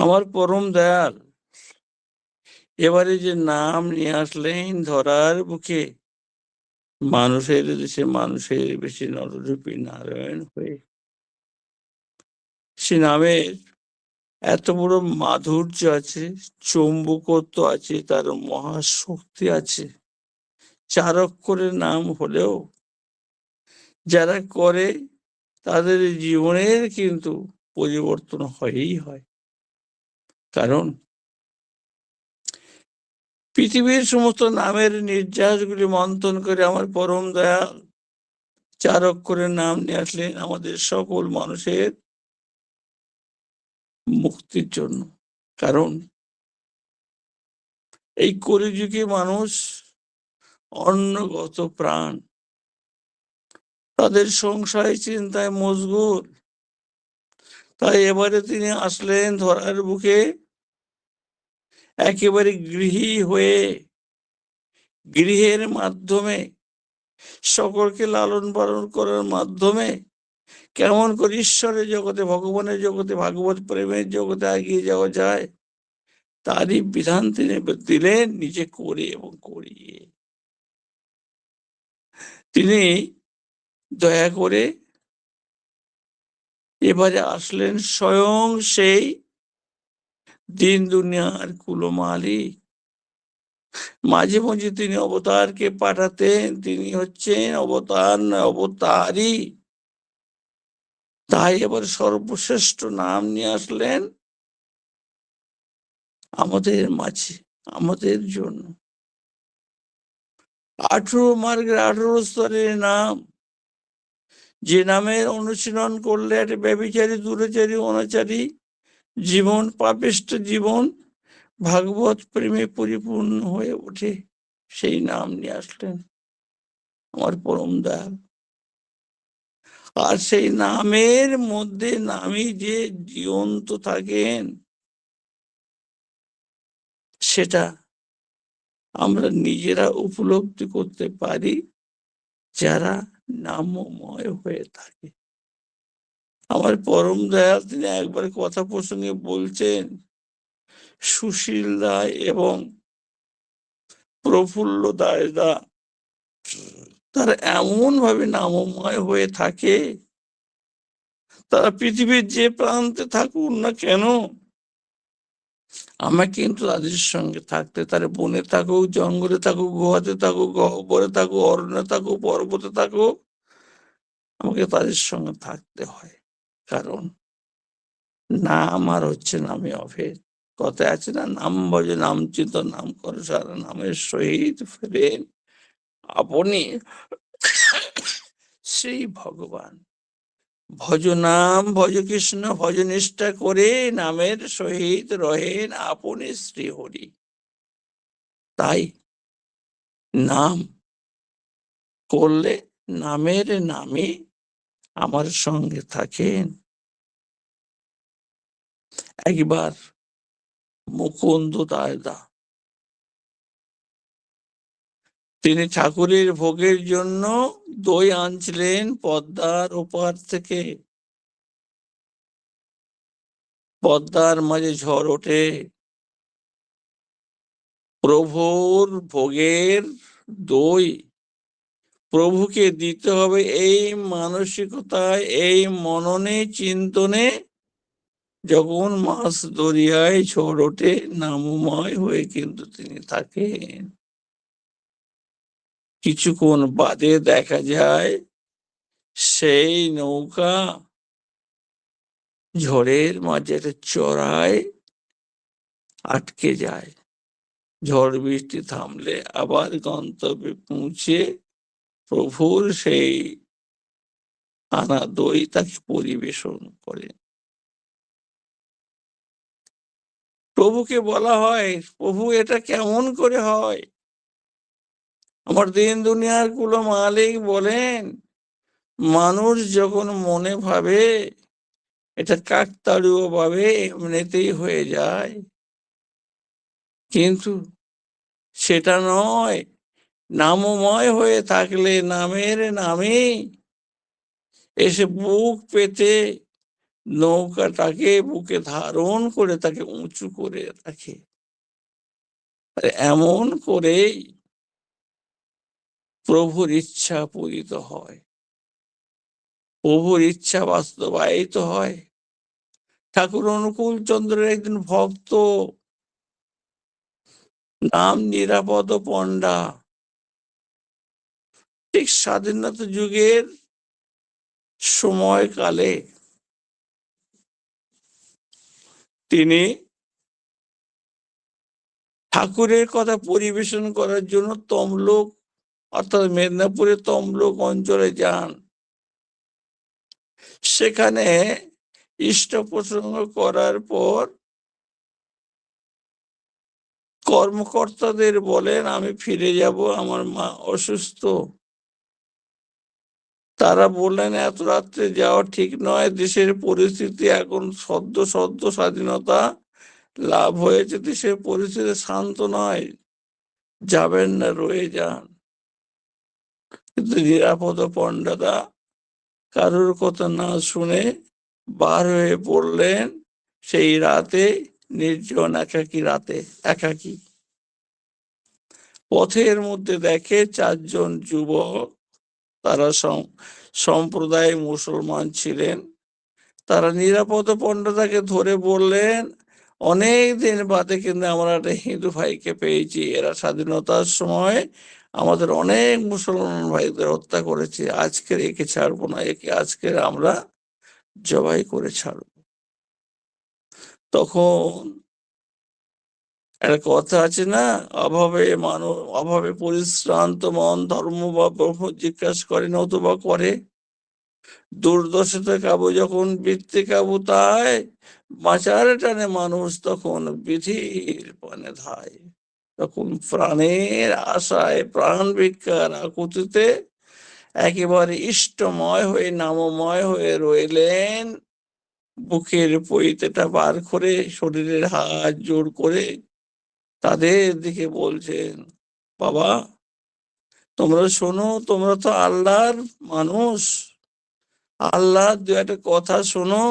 আমার পরম দয়াল এবারে যে নাম নিয়ে আসলেন ধরার বুকে, মানুষের দেশে মানুষের বেশি নররূপী নারায়ণ হয়ে, সে নামের এত বড় মাধুর্য আছে, চৌম্বকত্ব আছে, তার মহাশক্তি আছে। ৪ অক্ষরের নাম হলেও যারা করে তাদের জীবনের কিন্তু পরিবর্তন হয়ই হয়। কারণ পৃথিবীর সমস্ত নামের নির্যাসগুলি মন্থন করে আমার পরম দয়াল ৪ অক্ষরের নাম নিয়ে আসলেন আমাদের সকল মানুষের মুক্তির জন্য। কারণ এই কলিযুগে মানুষ অন্নগত প্রাণ, তাদের সংশয় চিন্তায় মশগুল। তাই এবারে তিনি আসলেন ধরার বুকে একেবারে গৃহী হয়ে, গৃহের মাধ্যমে সকলকে লালন পালন করার মাধ্যমে কেমন করে ঈশ্বরের জগতে, ভগবানের জগতে, ভাগবত প্রেমের জগতে এগিয়ে যাওয়া যায় তারই বিধান তিনি দিলেন নিজে করে এবং করিয়ে। তিনি দয়া করে এবারে আসলেন স্বয়ং সেই দিন দুনিয়ার কুলমালিক। মাঝে মাঝে তিনি অবতারকে পাঠাতেন, তিনি হচ্ছেন অবতার নয় অবতারই। তাই এবার সর্বশ্রেষ্ঠ নাম নিয়ে আসলেন আমাদের মাঝে, আমাদের জন্য। 18 মার্গের 18 স্তরের নাম, যে নামের অনুশীলন করলে একটা ব্যভিচারী, দুরাচারী, অনাচারী জীবন, পাপিষ্ঠ জীবন ভাগবত প্রেমে পরিপূর্ণ হয়ে ওঠে, সেই নাম নিয়ে আসলেন আমার পরম দয়াল। আর সেই নামের মধ্যে নামই যে জীবন্ত থাকেন, সেটা আমরা নিজেরা উপলব্ধি করতে পারি যারা নামময় হয়ে থাকে। আমার পরম দয়াল তিনি একবার কথা প্রসঙ্গে বলছেন, সুশীল রায় এবং প্রফুল্ল দায়দা তারা এমন ভাবে নামময় হয়ে থাকে, তারা পৃথিবীর যে প্রান্তে থাকুন না কেন, আমার কিন্তু তাদের সঙ্গে থাকতে, তার বনে থাকুক, জঙ্গলে থাকুক, গুহাতে থাকুক, গহ্বরে থাকুক, অরণ্যে থাকুক, পর্বতে থাকুক, আমাকে তাদের সঙ্গে থাকতে হয়। কারণ নাম আর হচ্ছে নামে অভেদ। কথায় আছে না, নাম ভজে নাম চিত নাম করে সারা নামের সহিত ফেরেন আপনি সেই ভগবান। ভজ নাম ভজ কৃষ্ণ ভজ নিষ্ঠা করে নামের সহিত রহেন আপনি শ্রীহরি। তাই নাম করলে নামের নামে আমার সঙ্গে থাকেন। একবার মুকুন্দ দায়দা তিনি ঠাকুরের ভোগের জন্য দই আনছিলেন পদ্মার ওপার থেকে। পদ্মার মাঝে ঝড় ওঠে, প্রভুর ভোগের দই প্রভুকে দিতে হবে, এই মানসিকতায়, এই মননে চিন্তনে যখন মাছ দরিয়ায় ঝড় ওঠে, নামময় হয়ে কিন্তু তিনি থাকেন। কিছুক্ষণ বাদে দেখা যায় সেই নৌকা ঝড়ের মাঝে একটা চড়ায় আটকে যায়। ঝড় বৃষ্টি থামলে আবার গন্তব্যে পৌঁছে প্রভুর সেই আনা দই তাকে পরিবেশন করে। প্রভুকে বলা হয়, প্রভু এটা কেমন করে হয়? আমার দিন দুনিয়ার কুলো মালিক বলেন, মানুষ যখন মনে ভাবে এটা কাকতাড়ুয় ভাবে এমনিতেই হয়ে যায়, কিন্তু সেটা নয়। নামময় হয়ে থাকলে নামের নামে এসে বুক পেতে নৌকাটাকে বুকে ধারণ করে তাকে উঁচু করে রাখে। আর এমন করেই প্রভুর ইচ্ছা পূরিত হয়, প্রভুর ইচ্ছা বাস্তবায়িত হয়। ঠাকুর অনুকূল চন্দ্রের একজন ভক্ত, নাম নিরাপদ পণ্ডা, ঠিক স্বাধীনতা যুগের সময়কালে তিনি ঠাকুরের কথা পরিবেশন করার জন্য তমলুক অর্থাৎ মেদিনীপুরের তমলুক অঞ্চলে যান। সেখানে ইষ্ট প্রসঙ্গ করার পর কর্মকর্তাদের বলেন, আমি ফিরে যাব, আমার মা অসুস্থ। তারা বললেন, এত রাত্রে যাওয়া ঠিক নয়, দেশের পরিস্থিতি এখন সদ্য সদ্য স্বাধীনতা লাভ হয়েছে, দেশের পরিস্থিতি শান্ত নয়, যাবেন না, রয়ে যান। কিন্তু নিরাপদ পণ্ডাদা কারোর কথা না শুনে বার হয়ে পড়লেন সেই রাতে, নির্জন একাকী। পথের মধ্যে দেখে 4 জন যুবক, তারা সম্প্রদায় মুসলমান ছিলেন। তারা নিরাপদ পণ্ডাদাকে ধরে বললেন, অনেক দিন বাদে কিন্তু আমরা একটা হিন্দু ভাইকে পেয়েছি, এরা স্বাধীনতার সময় আমাদের অনেক মুসলমান ভাইদের হত্যা করেছে, আজকের একে ছাড়বো না, একে আজকের আমরা জবাই করে ছাড়ব। তখন একটা কথা আছে না, অভাবে পরিশ্রান্ত মন ধর্ম বা ব্রহ্ম জিজ্ঞাসা করে নতুবা করে। দুর্দশাতে কাবু যখন বৃত্তি কাবু তাই, বাঁচার টানে মানুষ তখন বিধির পানে ধায়। তখন প্রাণের আশায় প্রাণ ভিক্ষার আকুতিতে একেবারে ইষ্টময় হয়ে নামময় হয়ে রইলেন। বুকের পৈতেটা বার করে শরীরের হাত জোর করে তাদের দিকে বলছেন, বাবা তোমরা শোনো, তোমরা তো আল্লাহর মানুষ, আল্লাহ দু একটা কথা শোনো।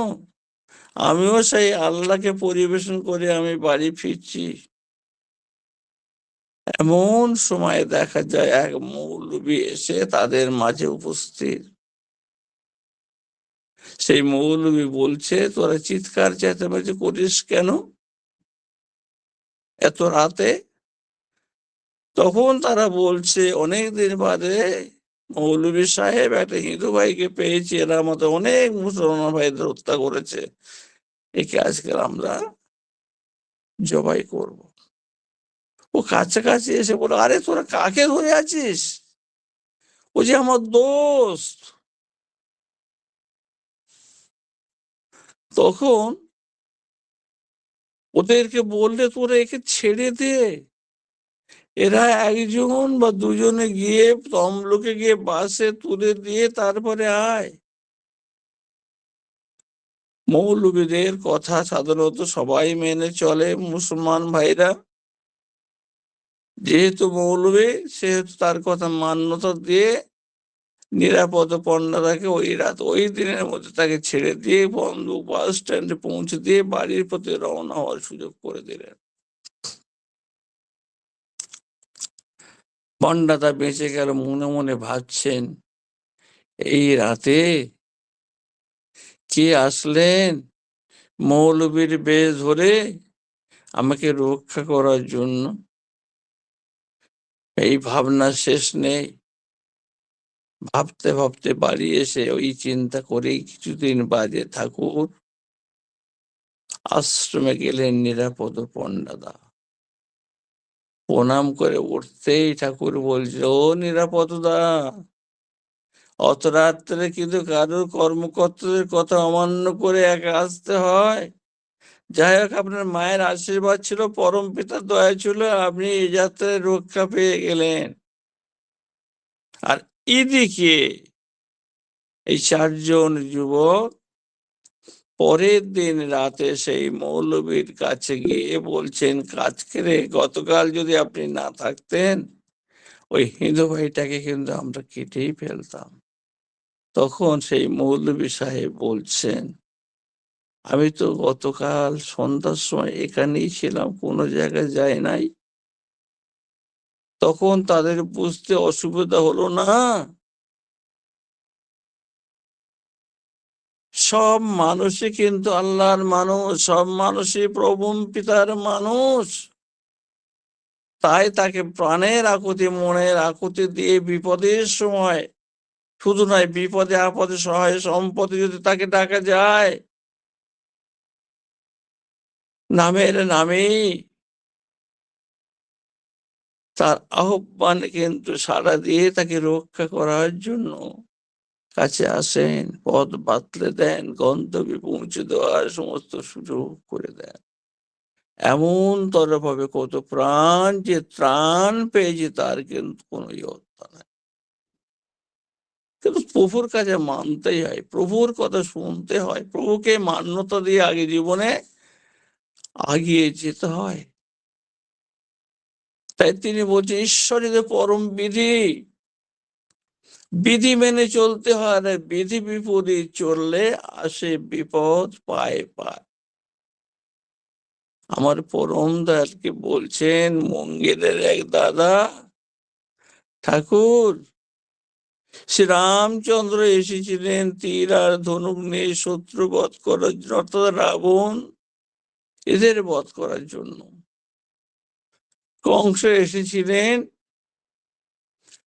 আমিও সেই আল্লাহকে পরিবেশন করে আমি বাড়ি ফিরছি। এমন সময় দেখা যায় এক মৌলবি এসে তাদের মাঝে উপস্থিত। সেই মৌলবি বলছে, তোরা চিৎকার চেঁচামেচি করিস কেন এত রাতে? তখন তারা বলছে, অনেকদিন বাদে মৌলবি সাহেব একটা হিন্দু ভাইকে পেয়েছি, এরা আমাদের অনেক মুসলমান ভাইদের হত্যা করেছে, একে আজকে আমরা জবাই করব। ও কাছাকাছি এসে বলো, আরে তোরা কাকে ধরে আছিস? ও যে আমার দোস্ত। তখন ওদেরকে বললে, তোরা একে ছেড়ে দে, এরা একজন বা দুজনে গিয়ে তমলুকে গিয়ে বাসে তুলে দিয়ে তারপরে আয়। মৌলবীদের কথা সাধারণত সবাই মেনে চলে মুসলমান ভাইরা, যেহেতু মৌলবী সেহেতু তার কথা মান্যতা দিয়ে নিরাপদ পণ্ডাদাকে ওই দিনের মধ্যে তাকে ছেড়ে দিয়ে বন্ধু বাস স্ট্যান্ডে পৌঁছে দিয়ে বাড়ির প্রতি রওনা হওয়ার সুযোগ করে দিলেন। পণ্ডাদা বেঁচে গেল, মনে মনে ভাবছেন, এই রাতে কে আসলেন মৌলবীর বেশ ধরে আমাকে রক্ষা করার জন্য। এই ভাবনা শেষ নেই। ভাবতে ভাবতে বাড়ি এসে ওই চিন্তা করেই কিছুদিন বাদে ঠাকুর আশ্রমে গেলেন নিরাপদ পণ্ডাদা। প্রণাম করে উঠতেই ঠাকুর বলছে, ও নিরাপদদা, অত রাত্রে কিন্তু কারোর কর্মকর্তাদের কথা অমান্য করে একা আসতে হয়? যাই হোক, আপনার মায়ের আশীর্বাদ ছিল, পরম পিতার দয়া ছিল, আপনি এই যাত্রায় রক্ষা পেয়ে গেলেন। আর এদিকে এই 4 জন যুবক পরের দিন রাতে সেই মৌলবীর কাছে গিয়ে বলছেন, আজকে রে, গতকাল যদি আপনি না থাকতেন ওই হিন্দু ভাইটাকে কিন্তু আমরা কেটেই ফেলতাম। তখন সেই মৌলবী সাহেব বলছেন, আমি তো গতকাল সন্ধ্যার সময় এখানেই ছিলাম, কোনো জায়গায় যাই নাই। তখন তাদের বুঝতে অসুবিধা হলো না? সব মানুষই কিন্তু আল্লাহর মানুষ, সব মানুষই প্রভু পিতার মানুষ। তাই তাকে প্রাণের আকুতি, মনের আকুতি দিয়ে বিপদের সময়, শুধু নয় বিপদে আপদে সহায় সম্পদে যদি তাকে ডাকা যায়, নামের নামেই তার আহ্বানে কিন্তু সাড়া দিয়ে তাকে রক্ষা করার জন্য কাছে আসেন, পথ বাতলে দেন, গন্তব্যে পৌঁছে দেওয়ার সমস্ত সুযোগ করে দেন। এমন তরভাবে কত প্রাণ যে ত্রাণ পেয়েছে তার কিন্তু কোনো ইয়ত্তা নাই। কিন্তু প্রভুর কাছে মানতেই হয়, প্রভুর কথা শুনতে হয়, প্রভুকে মান্যতা দিয়ে আগে জীবনে আগিয়ে যেতে হয়। তাই তিনি বলছেন ঈশ্বরই যে পরম বিধি, বিধি মেনে চলতে হয়, আর বিধি বিপরীত চললে আসে বিপদ, পায় পায়। আমার পরম দয়ালকে বলছেন মঙ্গেলের এক দাদা, ঠাকুর শ্রীরামচন্দ্র এসেছিলেন তীর আর ধনুক নিয়ে শত্রু বধ করার জন্য, অর্থাৎ রাবণ এদের বধ করার জন্য। কংস এসেছিলেন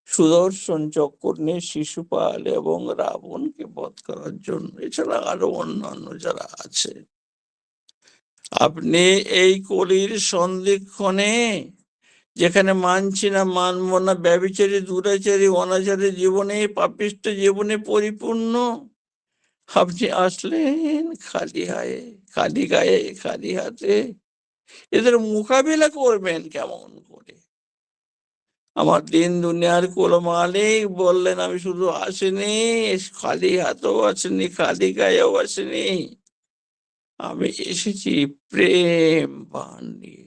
সুদর্শন চক্র নিয়ে শিশুপাল এবং রাবণকে বধ করার জন্য, এছাড়া আরো অন্যান্য যারা আছে। আপনি এই কলির সন্ধিক্ষণে যেখানে মানছি না, মানব না, ব্যভিচারী, দুরাচারী, অনাচারী জীবনে, পাপিষ্ঠ জীবনে পরিপূর্ণ, আপনি আসলেন খালি হায়ে, খালি গায়ে, খালি হাতে। এদের মোকাবিলা করবেন কেমন করে? আমার দিন দুনিয়ার কোন মালিক বললেন আমি শুধু আসিনি খালি হাতেও আসিনি, খালি গায়েও আসিনি, আমি এসেছি প্রেম বান নিয়ে।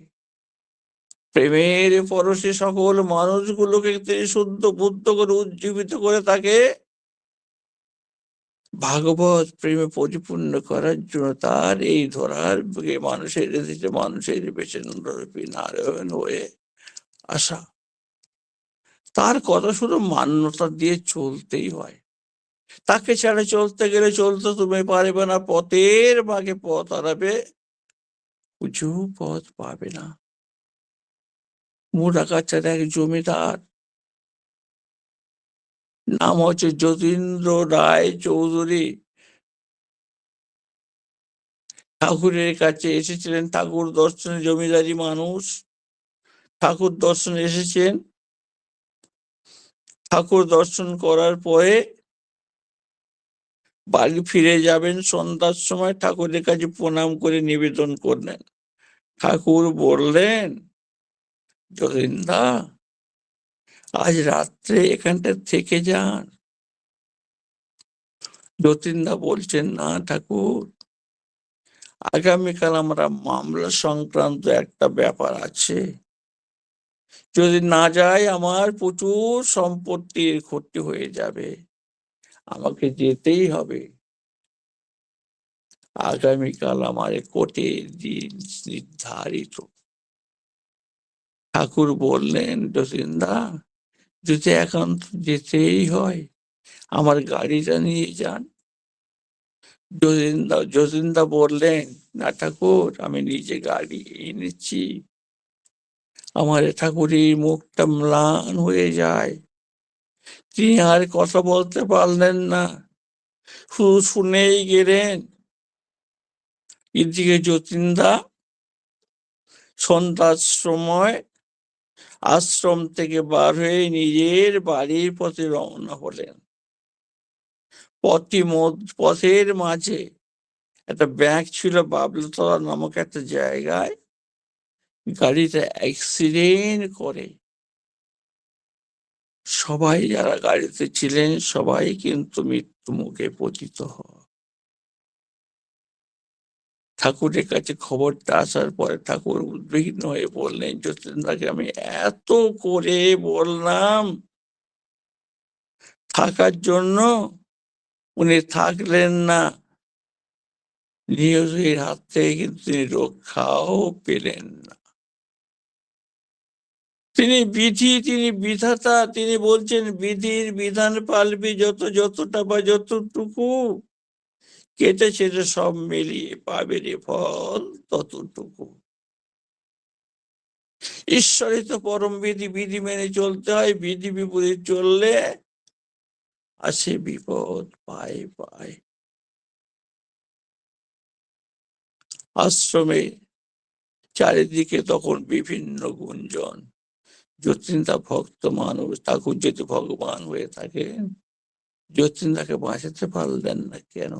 প্রেমের পরশে সকল মানুষগুলোকে তিনি শুদ্ধ বুদ্ধ করে উজ্জীবিত করে তাকে ভাগবত প্রেমে পরিপূর্ণ করার জন্য তার এই ধরার বুকে মানুষের দেশে মানুষের বেছে নারায়ণ হয়ে আসা। তার কথা শুধু মান্যতা দিয়ে চলতেই হয়। তাকে ছাড়া চলতে গেলে চলতে তুমি পারবে না, পথের বাঘে পথ হারাবে, উঁচু পথ পাবে না। মুরাকাছার এক জমিদার, নাম হচ্ছে যতীন্দ্র রায় চৌধুরী, ঠাকুরের কাছে এসেছিলেন। ঠাকুর দর্শনে, জমিদারি মানুষ, ঠাকুর দর্শনে এসেছেন। ঠাকুর দর্শন করার পরে বাড়ি ফিরে যাবেন সন্ধ্যার সময়, ঠাকুরের কাছে প্রণাম করে নিবেদন করলেন। ঠাকুর বললেন যতীনদা আজ রাত্রে এখানটা থেকে যান। যতীনদা বলছেন না ঠাকুর, আগামীকাল আমরা মামলা সংক্রান্ত একটা ব্যাপার আছে, যদি না যাই আমার প্রচুর সম্পত্তির ক্ষতি হয়ে যাবে, আমাকে যেতেই হবে। আগামীকাল আমার কোর্টের দিন নির্ধারিত। ঠাকুর বললেন যতীনদা যদি একান্ত যেতেই হয় আমার গাড়িটা নিয়ে যান। যতীনদা বললেন না ঠাকুর, আমি নিজে গাড়ি এনেছি। আমার ঠাকুরের মুখটা ম্লান হয়ে যায়, তিনি আর কথা বলতে পারলেন না, শুধু শুনেই গেলেন। এদিকে যতীনদা সন্ধ্যার সময় আশ্রম থেকে বার হয়ে নিজের বাড়ির পথে রওনা হলেন। পথের মাঝে একটা ব্যাংক ছিল বাবলাতলা নামক একটা জায়গায়, গাড়িটা অ্যাক্সিডেন্ট করে সবাই যারা গাড়িতে ছিলেন সবাই কিন্তু মৃত্যু মুখে পতিত হয়। ঠাকুরের কাছে খবরটা আসার পরে ঠাকুর উদ্বিগ্ন হয়ে বললেন যতীন্দ্রকে আমি এত করে বললাম থাকার জন্য, উনি থাকলেন না। নিহতের হাত থেকে কিন্তু তিনি রক্ষাও পেলেন না। তিনি বিধি, তিনি বিধাতা, তিনি বলছেন বিধির বিধান পালবি যতটা বা যতটুকু কেটে ছেটে সব মিলিয়ে পাবে রে ফল ততটুকু। ঈশ্বরই তো পরম বিধি, বিধি মেনে চলতে হয়, বিধি বিপরীত চললে আসে বিপদ পায় পায়। আশ্রমে চারিদিকে তখন বিভিন্ন গুঞ্জন, যতীন্দ্রা ভক্ত মানুষ, ঠাকুর যদি ভগবান হয়ে থাকেন যতীন্দ্রাকে বাঁচাতে পারলেন না কেন?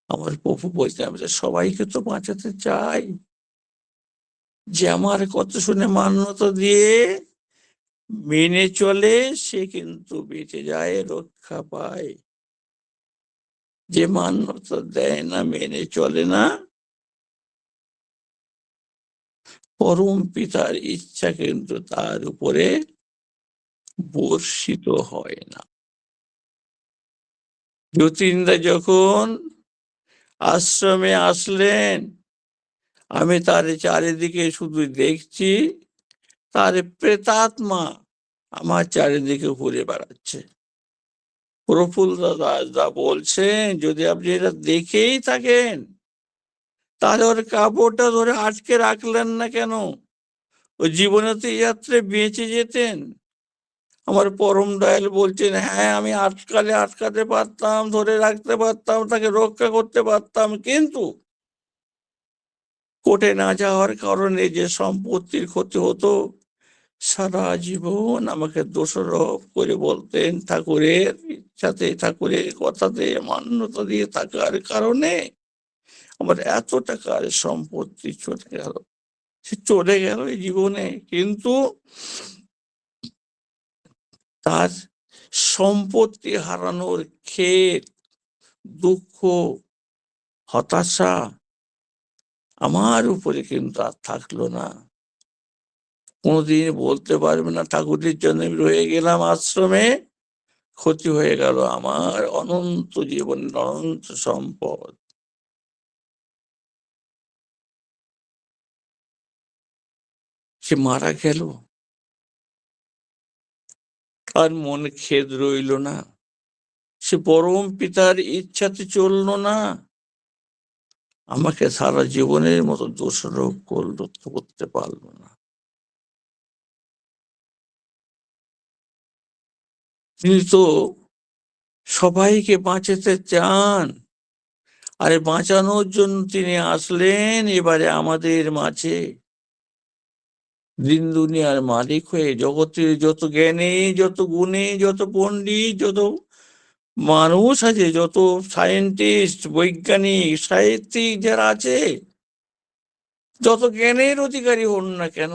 আমার প্রভু বলছেন আমি সবাইকে তো বাঁচাতে চাই, যে আমার কথা শুনে মান্যতা দিয়ে মেনে চলে সে কিন্তু বেঁচে যায়, রক্ষা পায়। যে মান্যতা দেয় না, মেনে চলে না, পরম পিতার ইচ্ছা কিন্তু তার উপরে বর্ষিত হয় না। যতীন্দ্র যখন আশ্রমে আসলেন, আমি তার চারিদিকে শুধু দেখছি, তার প্রেতাত্মা আমার চারিদিকে ঘুরে বেড়াচ্ছে। প্রফুল্ল দাস দা বলছেন যদি আপনি এটা দেখেই থাকেন তাহলে ওর কাপড়টা ধরে আটকে রাখলেন না কেন? ও জীবনেতে যাত্রে বেঁচে যেতেন। আমার পরম দয়াল বলছেন হ্যাঁ আমি আটকাতে পারতাম, ধরে রাখতে পারতাম, তাকে রক্ষা করতে পারতাম, কিন্তু কোর্টে না যাওয়ার কারণে যে সম্পত্তির ক্ষতি হতো, সারা জীবন আমাকে দোষারোপ করে বলতেন ঠাকুরের ইচ্ছাতে, ঠাকুরের কথাতে মান্যতা দিয়ে থাকার কারণে আমার এত টাকার সম্পত্তি চলে গেল। সে চলে গেল এই জীবনে, কিন্তু তার সম্পত্তি হারানোর খেদ, দুঃখ, হতাশা আমার উপরে কিন্তু আর থাকলো না। কোনোদিন বলতে পারবে না ঠাকুরের জন্য আমি রয়ে গেলাম আশ্রমে, ক্ষতি হয়ে গেল আমার অনন্ত জীবনের অনন্ত সম্পদ। সে মারা গেল, তার মনে খেদ রইল না, সে পরম পিতার ইচ্ছাতে চলল না, আমাকে সারা জীবনের মতো দোষারোপ করতে পারলো না। তিনি তো সবাইকে বাঁচাতে চান, আরে বাঁচানোর জন্য তিনি আসলেন এবারে আমাদের মাঝে, দিন দুনিয়ার মালিক হয়ে, জগতের যত জ্ঞানী, যত গুণী, যত পণ্ডিত, যত মানুষ আছে, যত সায়েন্টিস্ট, বৈজ্ঞানিক, সাহিত্যিক যারা আছে, যত জ্ঞানের অধিকারী হন না কেন,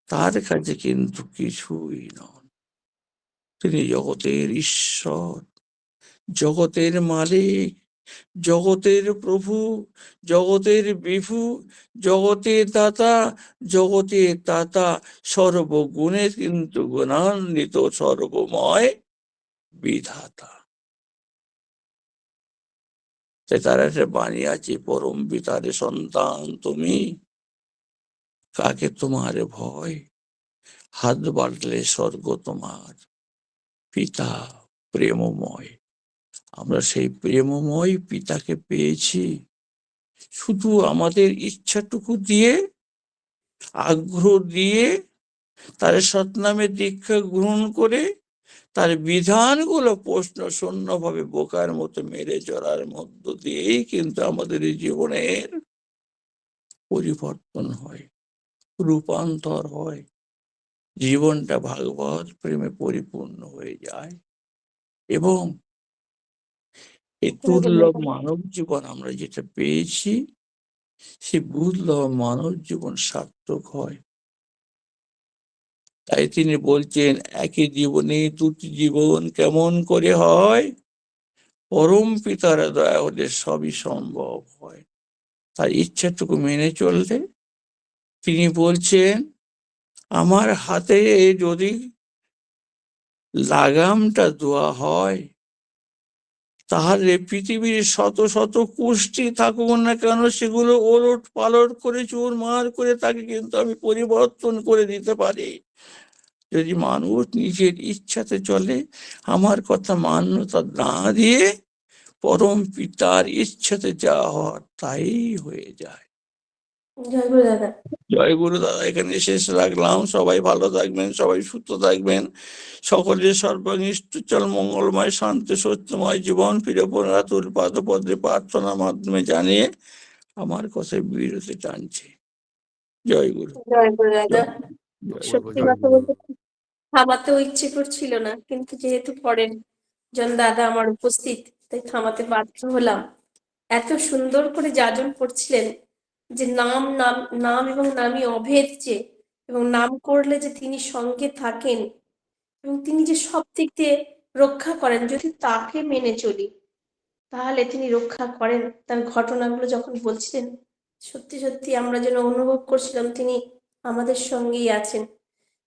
তার কাছে কিন্তু কিছুই নন। তিনি জগতের ঈশ্বর, জগতের মালিক, জগতের প্রভু, জগতের বিভু, জগতের দাতা, জগতের দাতা, সর্বগুণে কিন্তু গুণান্বিত, সর্বময় বিধাতা। তার একটা বাণী আছে, পরম পিতারে সন্তান তুমি, কাকে তোমার ভয়, হাত বাড়লে স্বর্গ তোমার, পিতা প্রেমময়। আমরা সেই প্রেমময় পিতাকে পেয়েছি, শুধু আমাদের ইচ্ছাটুকু দিয়ে, আগ্রহ দিয়ে, তার সৎনামে দীক্ষা গ্রহণ করে তার বিধানগুলো প্রশ্ন শূন্য ভাবে বোকার মতো মেরে চলার মধ্য দিয়েই কিন্তু আমাদের এই জীবনের পরিবর্তন হয়, রূপান্তর হয়, জীবনটা ভাগবত প্রেমে পরিপূর্ণ হয়ে যায়। এবং এই দুর্লভ মানব জীবন আমরা যেটা পেয়েছি, সে দুর্লভ মানব জীবন সার্থক হয়। তাই তিনি বলছেন একই জীবনে দুটি জীবন কেমন করে হয়, পরম পিতার দয়া হলে সবই সম্ভব হয়। তার ইচ্ছাটুকু মেনে চললে, তিনি বলছেন আমার হাতে যদি লাগামটা দেওয়া হয়, তাহলে পৃথিবীর শত শত কুষ্টি থাকুক না কেন, সেগুলো ওলট পালট করে চুরমার করে তাকে কিন্তু আমি পরিবর্তন করে দিতে পারি, যদি মানুষ নিজের ইচ্ছাতে চলে, আমার কথা মান্যতা না দিয়ে পরম পিতার ইচ্ছাতে যা হওয়ার তাই হয়ে যায়। জয় গুরু দাদা। জয় গুরু দাদা, এখানে শেষ রাখলাম। সবাই ভালো থাকবেন, সবাই সুস্থ থাকবেন, সকলের সর্বনিষ্ঠচল মঙ্গলময় শান্তি সত্যময় জীবন ফিরে পুনরাতুল পাদপদ্মে প্রার্থনার মাধ্যমে জানিয়ে আমার কথায় বিরতি টানছে। জয় গুরু। জয় গুরু দাদা। জয় সত্যি গুরু। কথা বলতে থামাতেও ইচ্ছে করছিল না, কিন্তু যেহেতু পরের জন দাদা আমার উপস্থিত, তাই থামাতে বাধ্য হলাম। এত সুন্দর করে যাজন করছিলেন যে নাম নাম নাম এবং নামই অভেদ, যে এবং নাম করলে যে তিনি সঙ্গে থাকেন এবং তিনি যে সব দিক দিয়ে রক্ষা করেন, যদি তাকে মেনে চলি তাহলে তিনি রক্ষা করেন। তার ঘটনাগুলো যখন বলছিলেন, সত্যি সত্যি আমরা যেন অনুভব করছিলাম তিনি আমাদের সঙ্গেই আছেন।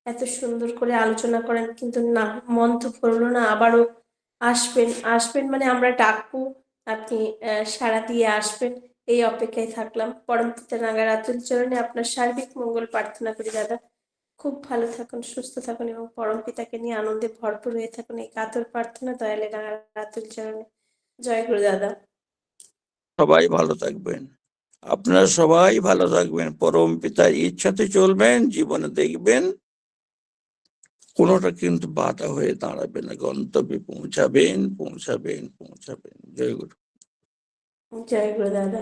এত সুন্দর করে আলোচনা করেন, কিন্তু না, মন তো ভরলো না। আবারও আসবেন আসবেন মানে আমরা ডাকবো, আপনি সাড়া দিয়ে আসবেন, এই অপেক্ষায় থাকলাম। পরম পিতা নাগার আতুল চরণে আপনার সার্বিক মঙ্গল প্রার্থনা করি দাদা। খুব ভালো থাকুন, সুস্থ থাকুন এবং পরম পিতাকে নিয়ে আনন্দে ভরপুর হয়ে থাকুন, এই কাতর প্রার্থনা দয়ালে নাগার আতুল চরণে। জয় গুরু দাদা। সবাই ভালো থাকবেন, আপনারা সবাই ভালো থাকবেন, পরম পিতার ইচ্ছাতে চলবেন, জীবনে দেখবেন কোনোটা কিন্তু বাধা হয়ে দাঁড়াবে না, গন্তব্যে পৌঁছাবেন পৌঁছাবেন পৌঁছাবেন। জয় গুরু। জয় গুরু দাদা।